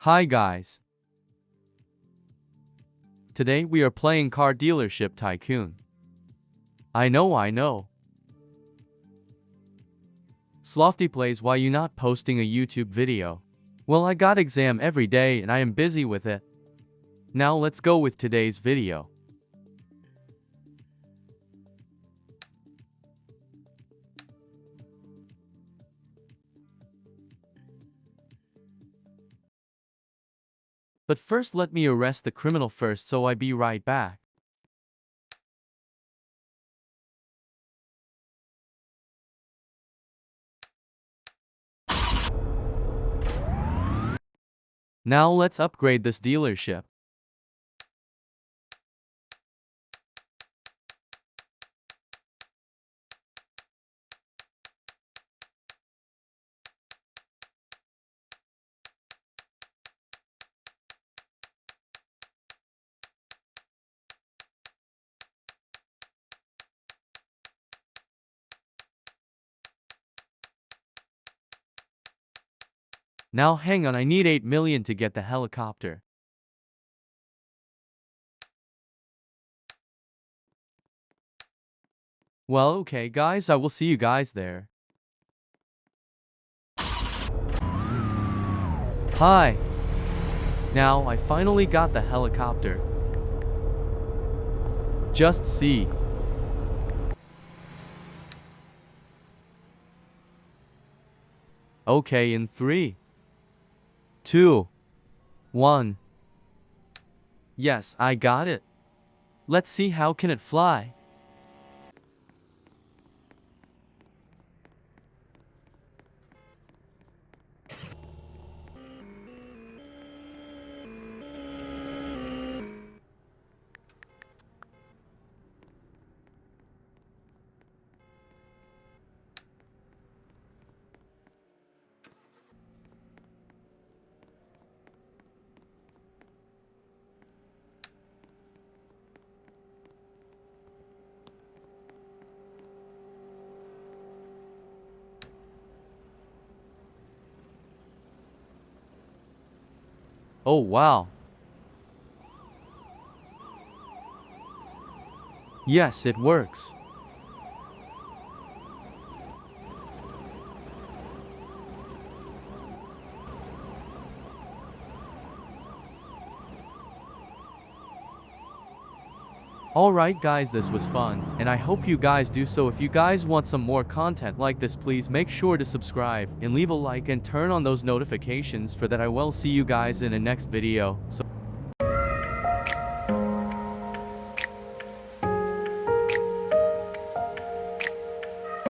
Hi guys. Today we are playing Car Dealership Tycoon. I know. Slofty plays, why you not posting a YouTube video? Well, I got exam every day and I am busy with it. Now let's go with today's video. But first let me arrest the criminal first, so I be right back. Now let's upgrade this dealership. Now hang on, I need 8 million to get the helicopter. Well, okay guys, I will see you guys there. Hi. Now I finally got the helicopter. Just see. Okay, in 3, 2, 1. Yes, I got it. Let's see how can it fly. Oh wow. Yes, it works. Alright guys, this was fun, and I hope you guys do so. If you guys want some more content like this, please make sure to subscribe and leave a like and turn on those notifications for that. I will see you guys in a next video. So